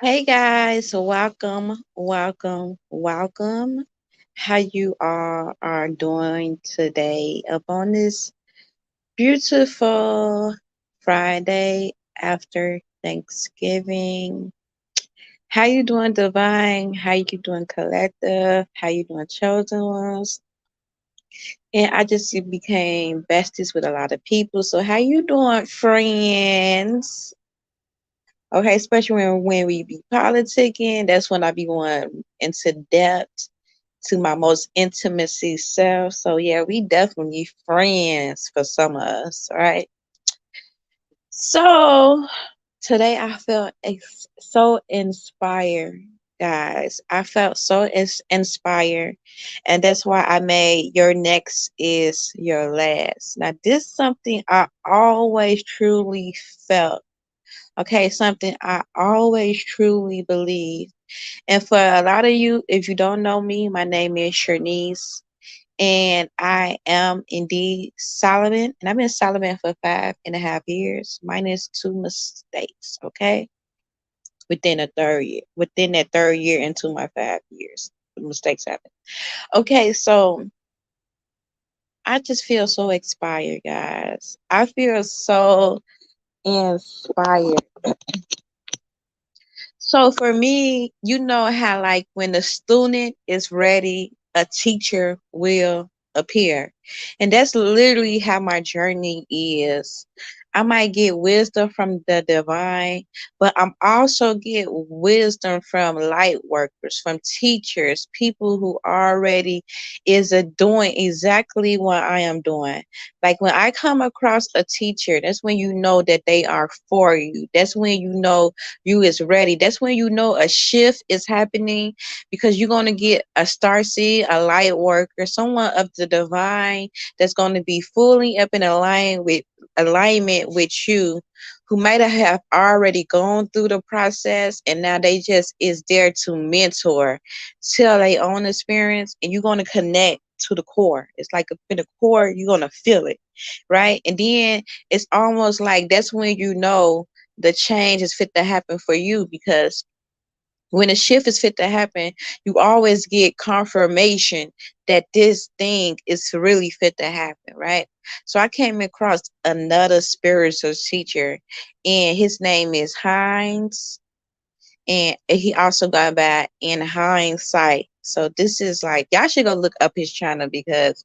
Hey guys, welcome. How you all are doing today up on this beautiful Friday after Thanksgiving? How you doing, Divine? How you doing, Collective? How you doing, Chosen Ones? And I just became besties with a lot of people. So how you doing, friends? Okay, especially when we be politicking, that's when I be going into depth to my most intimacy self. So yeah, we definitely friends for some of us, right? So today I felt so inspired, guys. I felt so inspired, and that's why I made your next is your last. Now, this is something I always truly felt. Okay, something I always truly believe. And for a lot of you, if you don't know me, my name is Shernice, and I am indeed Solomon. And I've been Solomon for 5.5 years, minus two mistakes, okay? Within that third year into my 5 years, the mistakes happen. Okay, so I just feel so inspired, guys. I feel so inspired. So for me, you know how like when the student is ready, a teacher will appear. And that's literally how my journey is. I might get wisdom from the divine, but I'm also get wisdom from light workers, from teachers, people who already is doing exactly what I am doing. Like when I come across a teacher, that's when you know that they are for you. That's when you know you is ready. That's when you know a shift is happening because you're going to get a star seed, a light worker, someone of the divine that's going to be fully up in alignment with you, who might have already gone through the process and now they just is there to mentor, tell their own experience, and you're going to connect to the core. It's like in the core, you're going to feel it, right? And then it's almost like that's when you know the change is fit to happen for you, because when a shift is fit to happen, you always get confirmation that this thing is really fit to happen, right? So I came across another spiritual teacher, and his name is Heinz, and he also got back in hindsight. So this is like y'all should go look up his channel because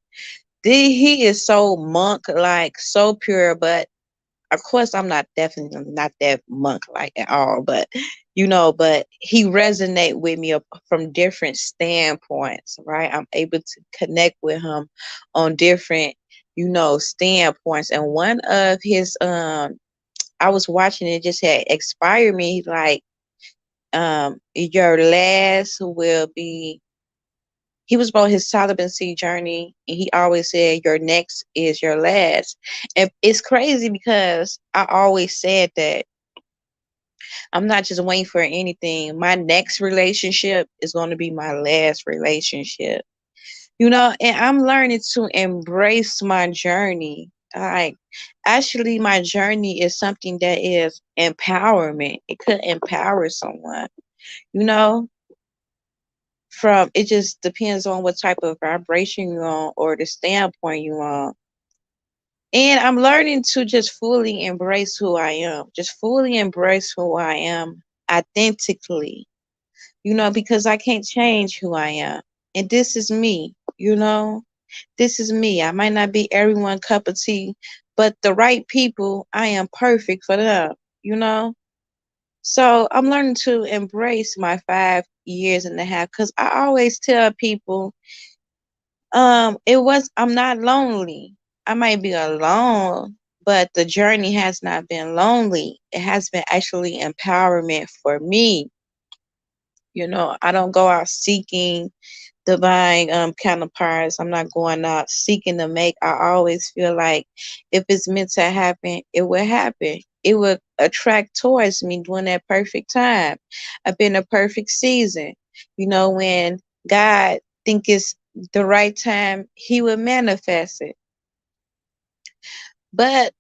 he is so monk like, so pure, but of course I'm not definitely not that monk like at all, but but he resonate with me from different standpoints, right? I'm able to connect with him on different standpoints. And one of his I was watching it, just had inspired me, like your last will be, he was about his celibacy journey, and he always said your next is your last. And it's crazy because I always said that I'm not just waiting for anything. My next relationship is going to be my last relationship. And I'm learning to embrace my journey. Like, actually, my journey is something that is empowerment. It could empower someone, you know? From it just depends on what type of vibration you're on or the standpoint you're on. And I'm learning to just fully embrace who I am, just fully embrace who I am authentically, because I can't change who I am. And this is me. This is me. I might not be everyone cup of tea, but the right people, I am perfect for them, you know? So I'm learning to embrace my 5 years and a half, because I always tell people, I'm not lonely. I might be alone, but the journey has not been lonely. It has been actually empowerment for me. I don't go out seeking divine counterparts. I'm not going out seeking to make. I always feel like if it's meant to happen, it will happen. It will attract towards me during that perfect time. I've been a perfect season. When God think it's the right time, he will manifest it. But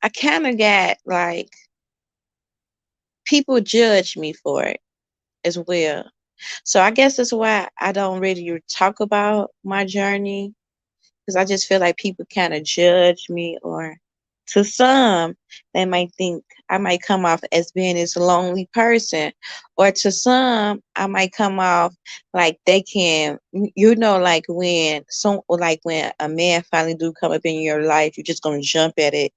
I kind of got like people judge me for it as well. So I guess that's why I don't really talk about my journey, because I just feel like people kind of judge me, or to some, they might think I might come off as being this lonely person, or to some, I might come off like they can, like when a man finally do come up in your life, you're just gonna jump at it,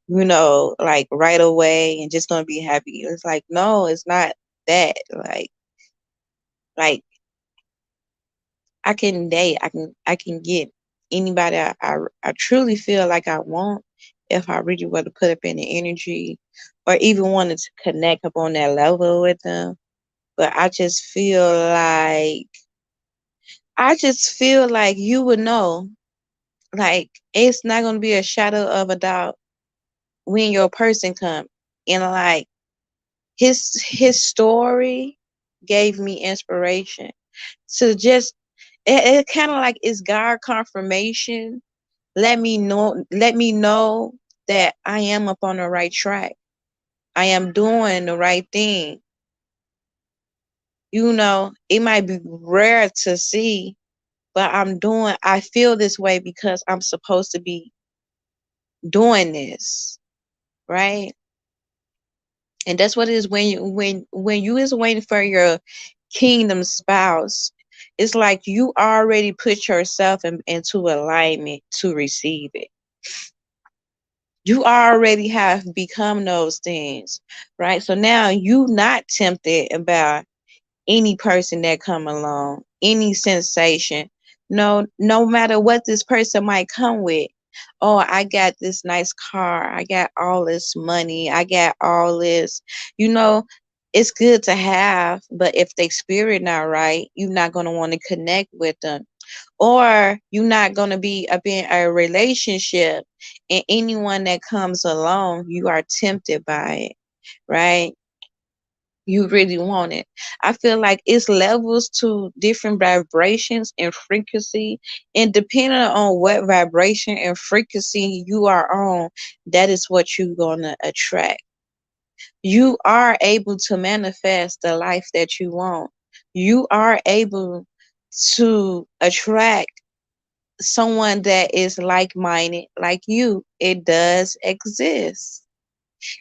like right away and just gonna be happy. It's like, no, it's not that. Like I can date. I can get anybody I truly feel like I want, if I really want to put up any energy, or even wanted to connect up on that level with them. But I just feel like you would know. Like, it's not gonna be a shadow of a doubt when your person come. And like, his story gave me inspiration to just, it kind of like it's God confirmation. Let me know that I am up on the right track. I am doing the right thing. It might be rare to see, but I feel this way because I'm supposed to be doing this, right? And that's what it is when you is waiting for your kingdom spouse. It's like you already put yourself into alignment to receive it. You already have become those things, right? So now you not tempted about any person that come along, any sensation. No matter what this person might come with. Oh, I got this nice car. I got all this money. I got all this. You know, it's good to have, but if they spirit not right, you're not gonna want to connect with them, or you're not going to be up in a relationship, and anyone that comes along, you are tempted by it, right? You really want it. I feel like it's levels to different vibrations and frequency, and depending on what vibration and frequency you are on, that is what you're going to attract. You are able to manifest the life that you want. You are able to attract someone that is like minded like you. It does exist.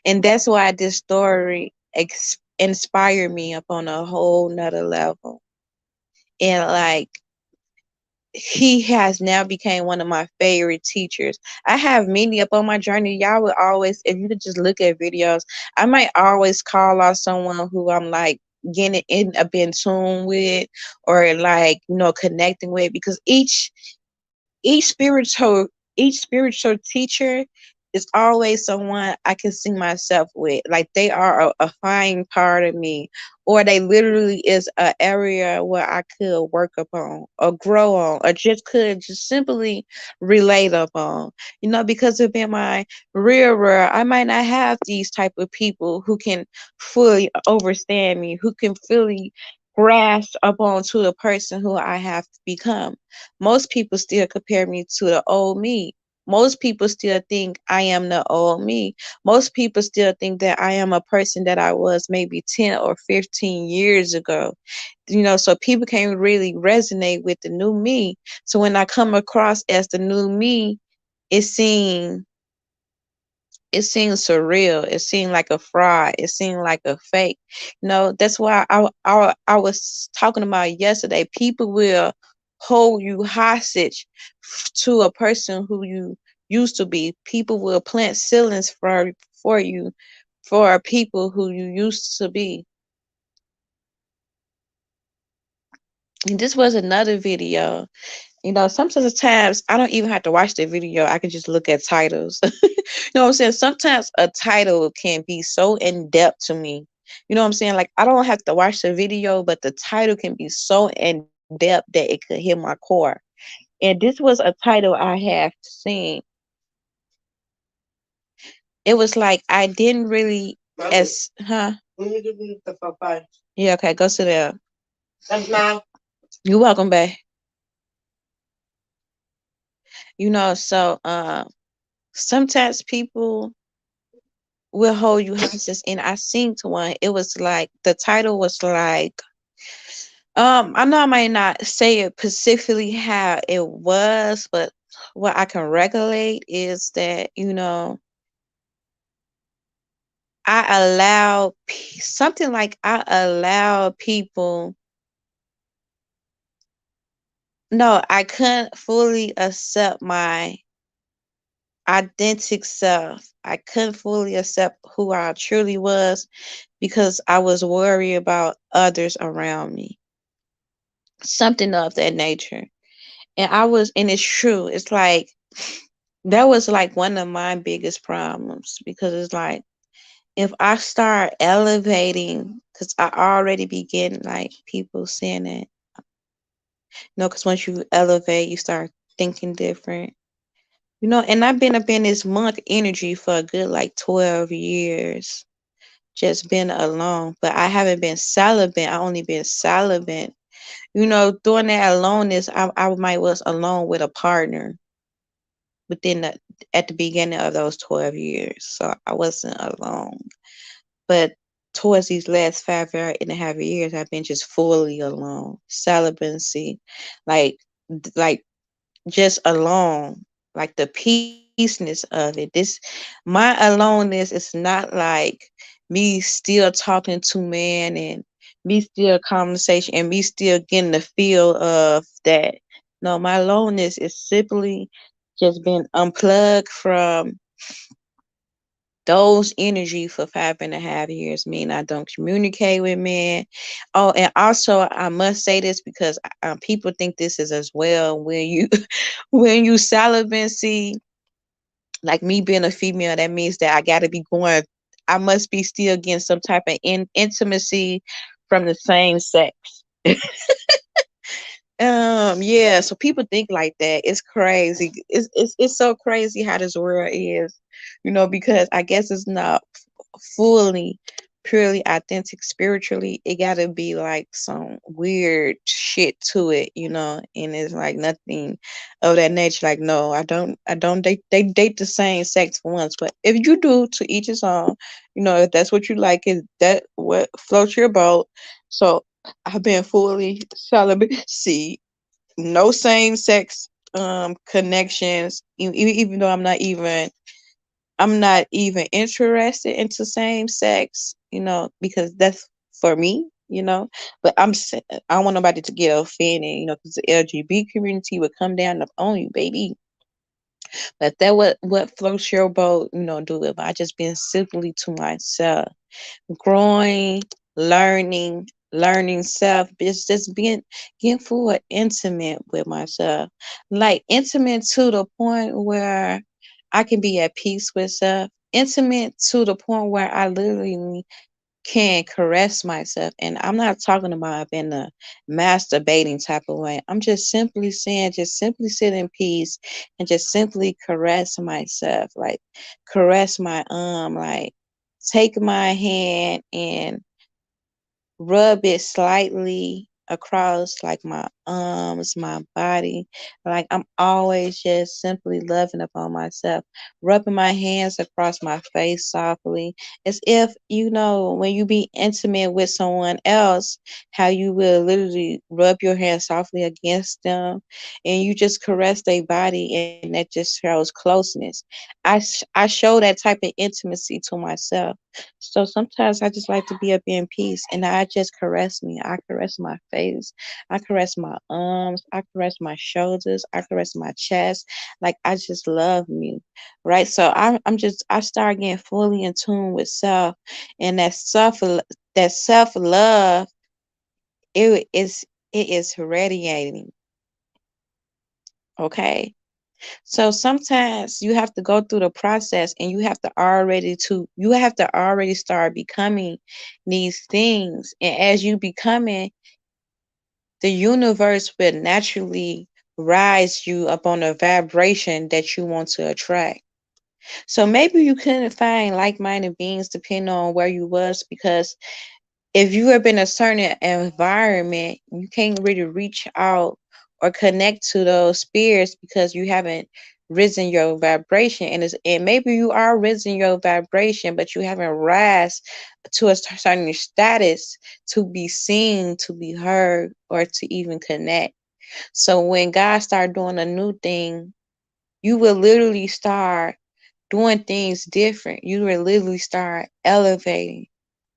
And that's why this story inspired me up on a whole nother level. And like, he has now became one of my favorite teachers. I have many up on my journey. Y'all would always, if you could just look at videos, I might always call out someone who I'm like getting in a in tune with, or like, connecting with, because each spiritual teacher is always someone I can see myself with. Like, they are a fine part of me, or they literally is an area where I could work upon or grow on, or just simply relate upon. Because if in my real world, I might not have these type of people who can fully understand me, who can fully grasp upon to the person who I have become. Most people still compare me to the old me. Most people still think I am the old me. Most people still think that I am a person that I was maybe 10 or 15 years ago. So people can't really resonate with the new me. So when I come across as the new me, it seems it seems surreal. It seemed like a fraud. It seemed like a fake. That's why I was talking about yesterday. People will hold you hostage to a person who you used to be. People will plant ceilings for you, for people who you used to be. And this was another video. Sometimes I don't even have to watch the video. I can just look at titles. What I'm saying? Sometimes a title can be so in depth to me. You know what I'm saying? Like, I don't have to watch the video, but the title can be so in depth that it could hit my core. And this was a title I have seen. It was like, I didn't really as huh? Yeah, okay, go sit down. You're welcome, babe. So sometimes people will hold you hostage. And I seen to one, it was like the title was like, I know I might not say it specifically how it was, but what I can regulate is that, something like I allow people. No, I couldn't fully accept my authentic self. I couldn't fully accept who I truly was because I was worried about others around me. Something of that nature. And it's true. It's like that was like one of my biggest problems because it's like if I start elevating, because I already begin like people saying it, because once you elevate, you start thinking different. And I've been up in this monk energy for a good like 12 years, just been alone. But I haven't been celibate. I only been celibate. During that aloneness, I might was alone with a partner within at the beginning of those 12 years. So I wasn't alone. But towards these last 5.5 years, I've been just fully alone. Celibacy, like like just alone, like the peaceness of it. My aloneness is not like me still talking to man and me still conversation and me still getting the feel of that. No, my aloneness is simply just been unplugged from those energy for 5.5 years. Mean I don't communicate with men. Oh, and also I must say this because people think this is as well when you when you celibacy, like me being a female, that means that I must be still getting some type of intimacy from the same sex. Yeah, so people think like that. It's crazy. It's so crazy how this world is, because I guess it's not fully purely authentic spiritually. It gotta be like some weird shit to it, and it's like nothing of that nature. Like, no, I don't date they date the same sex for once. But if you do, to each his own, if that's what you like, is that what floats your boat. So I've been fully celibate. See, no same sex connections, even though I'm not even interested into same sex, because that's for me, But I don't want nobody to get offended, because the LGBT community would come down on you, baby. But that what floats your boat, do it. But I just been simply to myself, growing, learning self, just being getting full intimate with myself, like intimate to the point where I can be at peace with self, intimate to the point where I literally can caress myself. And I'm not talking about in a masturbating type of way. I'm just simply saying, just simply sit in peace and just simply caress myself, like caress my like take my hand and rub it slightly across like my arms, my body. Like I'm always just simply loving upon myself, rubbing my hands across my face softly, as if when you be intimate with someone else, how you will literally rub your hand softly against them, and you just caress their body, and that just shows closeness. I show that type of intimacy to myself. So sometimes I just like to be up in peace and I just caress me. I caress my face. I caress my arms. I caress my shoulders. I caress my chest. Like I just love me. Right. So I start getting fully in tune with self, and that self love, it is radiating. Okay. So sometimes you have to go through the process and you have to already start becoming these things. And as you become it, the universe will naturally rise you up on a vibration that you want to attract. So maybe you couldn't find like-minded beings depending on where you was, because if you have been in a certain environment, you can't really reach out or connect to those spirits because you haven't risen your vibration, and maybe you are risen your vibration, but you haven't rise to a certain status to be seen, to be heard, or to even connect. So when God start doing a new thing, you will literally start doing things different. You will literally start elevating.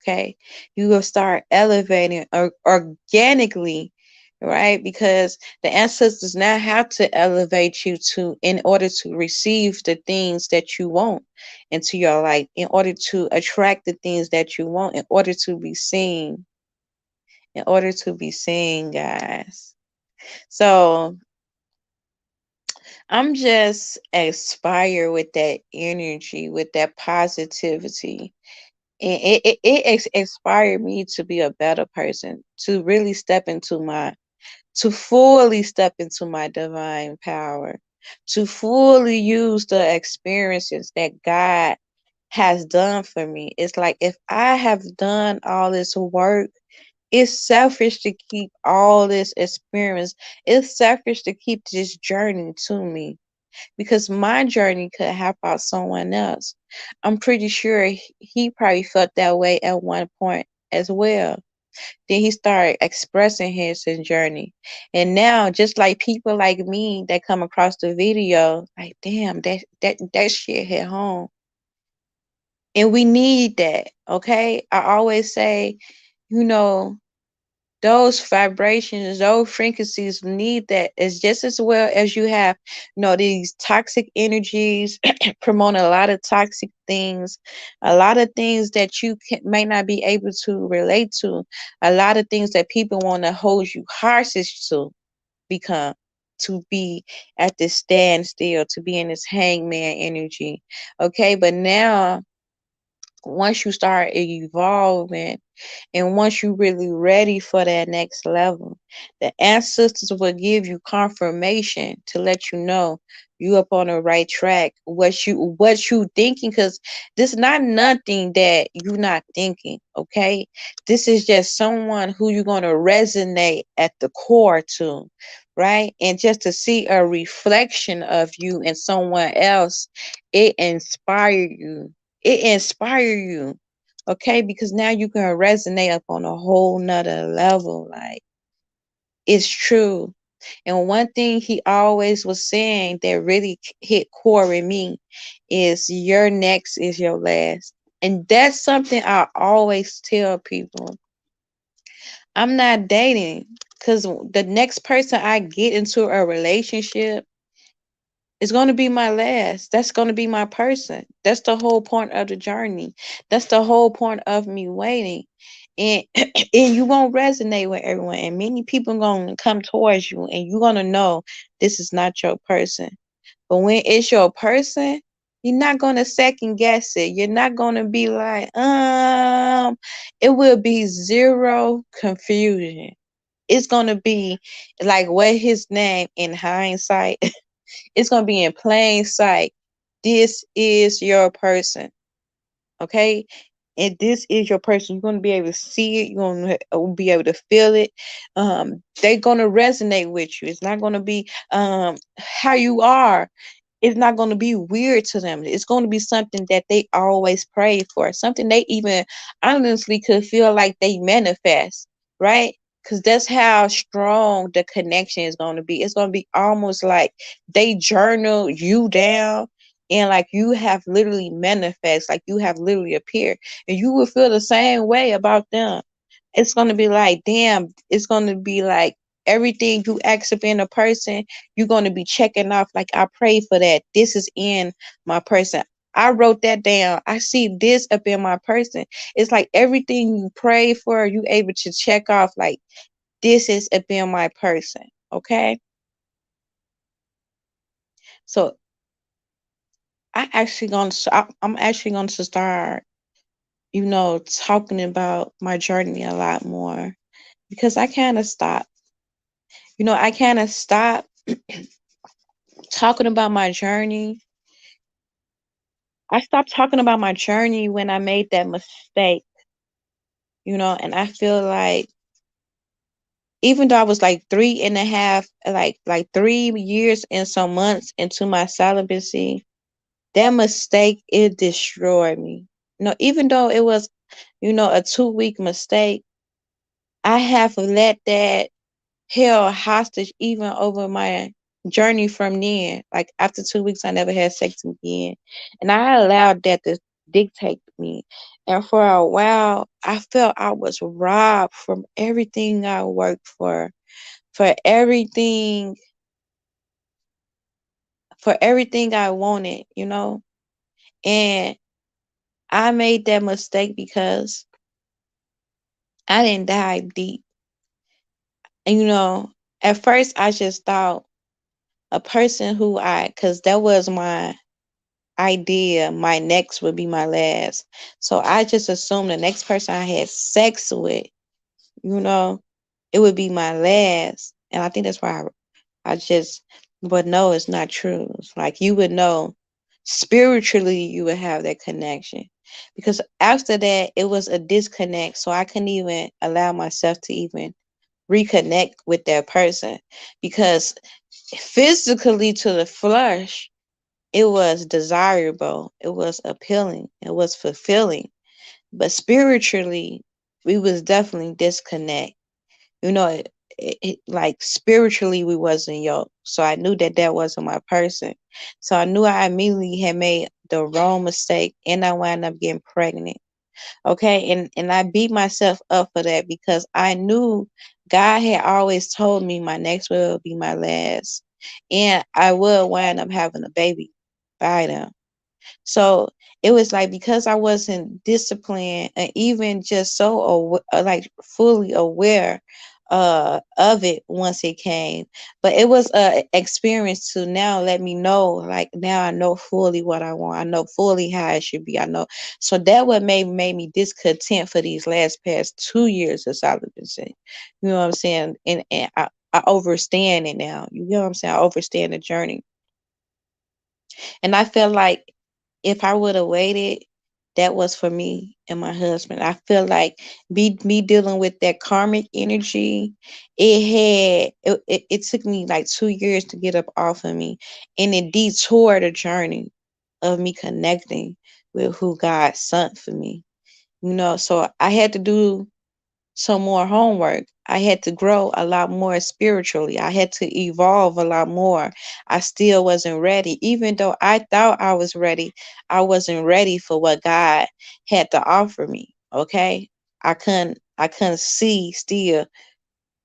Okay. You will start elevating organically, right? Because the ancestors now have to elevate you to in order to receive the things that you want into your life, in order to attract the things that you want, in order to be seen, guys. So I'm just inspired with that energy, with that positivity. And it inspired me to be a better person, to really to fully step into my divine power, to fully use the experiences that God has done for me. It's like if I have done all this work, it's selfish to keep all this experience. It's selfish to keep this journey to me because my journey could help out someone else. I'm pretty sure he probably felt that way at one point as well. Then he started expressing his journey. And now just like people like me that come across the video, like damn, that shit hit home. And we need that, okay? I always say, you know, those vibrations, those frequencies need that as just as well as you have, these toxic energies promote a lot of toxic things, a lot of things that may not be able to relate to, a lot of things that people want to hold you hostage to become, to be at this standstill, to be in this hangman energy. Okay, but now once you start evolving and once you're really ready for that next level, the ancestors will give you confirmation to let you know you up on the right track. What you thinking, because this is not nothing that you not thinking, okay? This is just someone who you're gonna resonate at the core to, right? And just to see a reflection of you and someone else, it inspire you. It inspire you, okay? Because now you can resonate up on a whole nother level. Like, it's true. And one thing he always was saying that really hit core in me is your next is your last. And that's something I always tell people. I'm not dating because the next person I get into a relationship is going to be my last. That's going to be my person. That's the whole point of the journey. That's the whole point of me waiting. And and you won't resonate with everyone. And many people going to come towards you and you're going to know this is not your person. But when it's your person, you're not going to second guess it. You're not going to be like, it will be zero confusion. It's going to be like what his name in hindsight. It's going to be in plain sight. This is your person. Okay? And this is your person. You're going to be able to see it. You're going to be able to feel it. They're going to resonate with you. It's not going to be how you are. It's not going to be weird to them. It's going to be something that they always pray for, something they even honestly could feel like they manifest, right? Because that's how strong the connection is going to be. It's going to be almost like they journal you down and like you have literally manifest, like you have literally appeared, and you will feel the same way about them. It's going to be like, damn, it's going to be like everything you ask up in a person, you're going to be checking off. Like, I pray for that. This is in my person. I wrote that down. I see this up in my person. It's like everything you pray for, you able to check off. Like, this is up in my person. Okay. So I'm actually going to start, talking about my journey a lot more because I kind of stopped. I kind of stopped talking about my journey. I stopped talking about my journey when I made that mistake, and I feel like even though I was like 3.5, like 3 years and some months into my celibacy, that mistake, it destroyed me. Even though it was, a 2 week mistake, I have let that held hostage even over my journey from then. Like after 2 weeks, I never had sex again. And I allowed that to dictate me. And for a while, I felt I was robbed from everything I worked for everything I wanted. And I made that mistake because I didn't dive deep. And at first I just thought a person because that was my idea, my next would be my last. So I just assumed the next person I had sex with, you know, it would be my last. And I think that's why but no, it's not true. It's like you would know spiritually, you would have that connection. Because after that, it was a disconnect. So I couldn't even allow myself to even reconnect with that person because physically to the flesh, it was desirable, it was appealing, it was fulfilling. But spiritually, we was definitely disconnect. Like spiritually, we wasn't yoked. So I knew that that wasn't my person. So I knew I immediately had made the wrong mistake, and I wound up getting pregnant. Okay, and I beat myself up for that because I knew God had always told me my next will be my last, and I would wind up having a baby by them. So it was like because I wasn't disciplined and even just like fully aware of it once it came. But it was a experience to now let me know, like now I know fully what I want. I know fully how it should be. I know. So that what made me discontent for these past 2 years of celibacy. You know what I'm saying? And I understand it now. You know what I'm saying? I understand the journey. And I felt like if I would have waited, that was for me and my husband. I feel like me dealing with that karmic energy, it took me like 2 years to get up off of me, and it detoured the journey of me connecting with who God sent for me. So I had to do some more homework. I had to grow a lot more spiritually. I had to evolve a lot more. I still wasn't ready. Even though I thought I was ready, I wasn't ready for what God had to offer me. Okay? I couldn't see still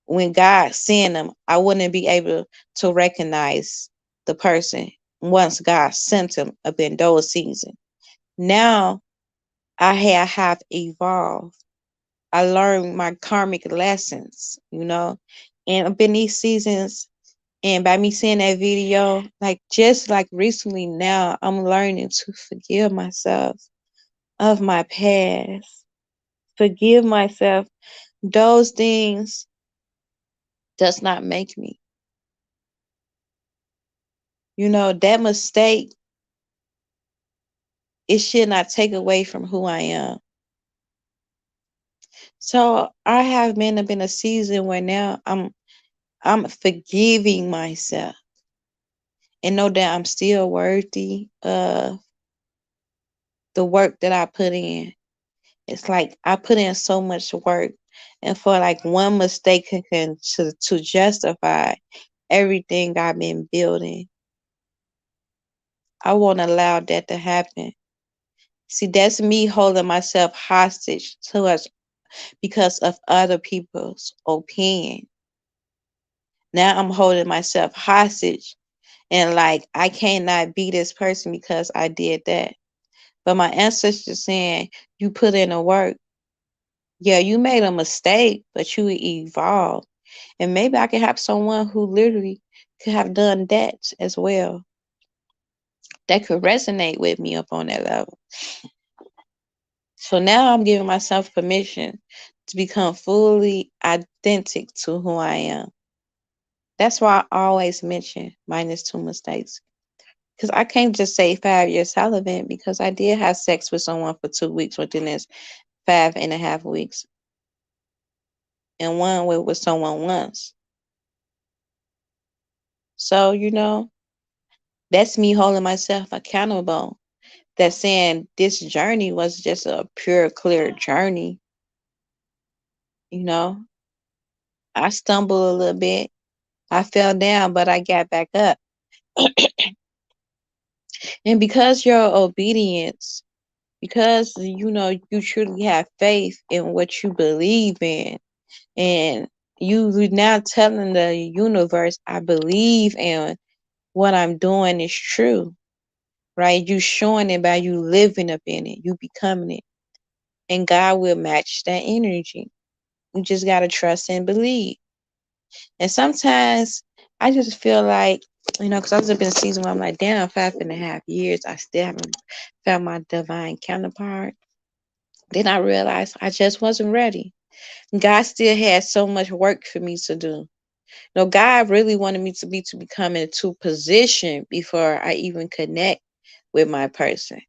when God sent them, I wouldn't be able to recognize the person once God sent them up in those seasons. Now I have evolved. I learned my karmic lessons. And up in these seasons, and by me seeing that video, like just like recently now, I'm learning to forgive myself of my past. Forgive myself. Those things does not make me. That mistake, it should not take away from who I am. So I have been up in a season where now I'm forgiving myself and know that I'm still worthy of the work that I put in. It's like I put in so much work, and for like one mistake to justify everything I've been building, I won't allow that to happen. See, that's me holding myself hostage to us because of other people's opinion. Now I'm holding myself hostage and like I cannot be this person because I did that. But my ancestors saying you put in the work. Yeah, you made a mistake, but you evolved. And maybe I could have someone who literally could have done that as well. That could resonate with me up on that level. So now I'm giving myself permission to become fully authentic to who I am. That's why I always mention minus two mistakes. Because I can't just say 5 years celibate because I did have sex with someone for 2 weeks within this 5.5 weeks. and one with what someone wants. So, that's me holding myself accountable. That's saying this journey was just a pure, clear journey. You know, I stumbled a little bit. I fell down, but I got back up. And because your obedience, because you truly have faith in what you believe in, and you now telling the universe, I believe in what I'm doing is true, right? You showing it by you living up in it, you becoming it, and God will match that energy. You just gotta trust and believe. And sometimes I just feel like, because I was up in a season where I'm like, damn, 5.5 years, I still haven't found my divine counterpart. Then I realized I just wasn't ready. God still had so much work for me to do. No, God really wanted me to become into position before I even connect with my person.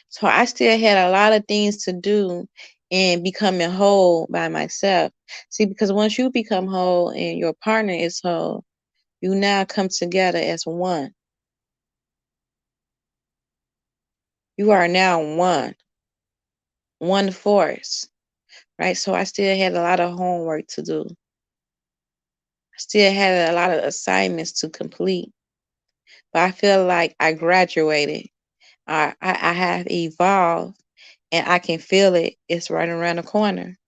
So I still had a lot of things to do in becoming whole by myself. See, because once you become whole and your partner is whole, you now come together as one. You are now one force, right? So I still had a lot of homework to do. I still had a lot of assignments to complete, but I feel like I graduated. I have evolved, and I can feel it. It's right around the corner.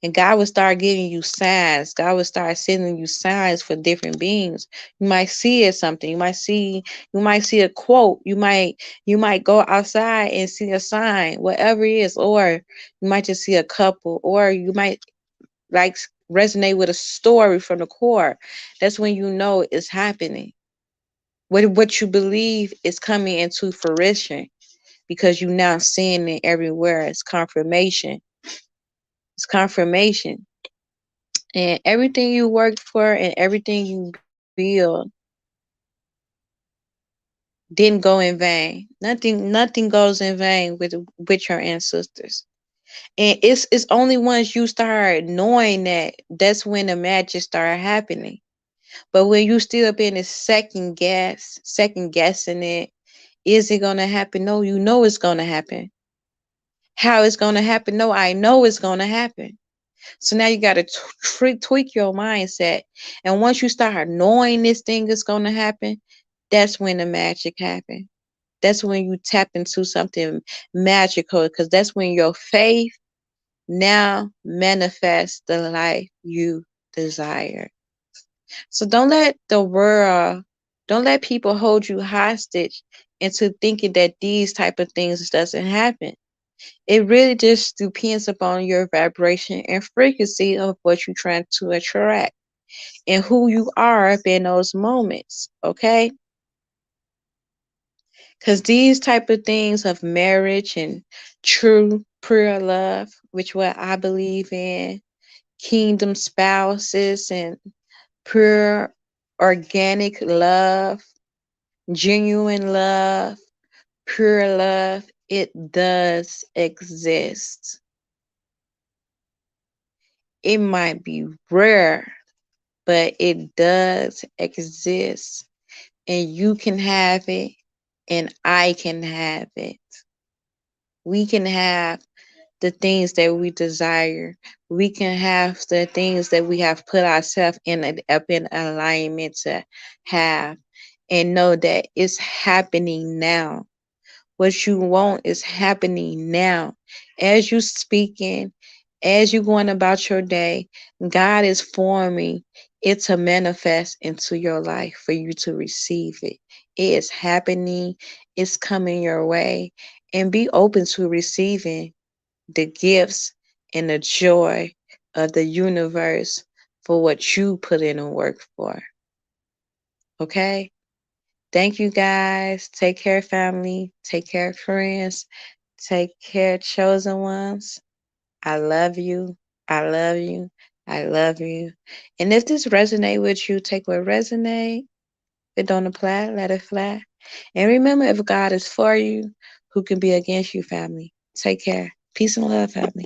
And God will start giving you signs. God will start sending you signs for different beings. You might see it something. You might see a quote. You might go outside and see a sign, whatever it is, or you might just see a couple, or you might like resonate with a story from the core. That's when you know it's happening. What you believe is coming into fruition because you now seeing it everywhere. It's confirmation. It's confirmation. And everything you worked for and everything you build didn't go in vain. Nothing goes in vain with your ancestors. And it's only once you start knowing that's when the magic start happening. But when you still up in this second guessing it, is it gonna happen? No, you know it's gonna happen. How it's gonna happen? No, I know it's gonna happen. So now you got to tweak your mindset. And once you start knowing this thing is going to happen, that's when the magic happens. That's when you tap into something magical because that's when your faith now manifests the life you desire. So don't let people hold you hostage into thinking that these type of things doesn't happen. It really just depends upon your vibration and frequency of what you're trying to attract and who you are up in those moments, okay? Because these type of things of marriage and true pure love, which what I believe in, kingdom spouses and pure organic love, genuine love, pure love, it does exist. It might be rare, but it does exist. And you can have it, and I can have it. We can have the things that we desire. We can have the things that we have put ourselves up in alignment to have, and know that it's happening now. What you want is happening now. As you speaking, as you going about your day, God is forming it to manifest into your life for you to receive it. It is happening. It's coming your way. And be open to receiving the gifts and the joy of the universe for what you put in and work for. Okay? Thank you guys. Take care, family. Take care, friends. Take care, chosen ones. I love you. I love you. I love you. And if this resonate with you, take what resonate. If it don't apply, let it fly. And remember, if God is for you, who can be against you, family? Take care. Peace and love, family.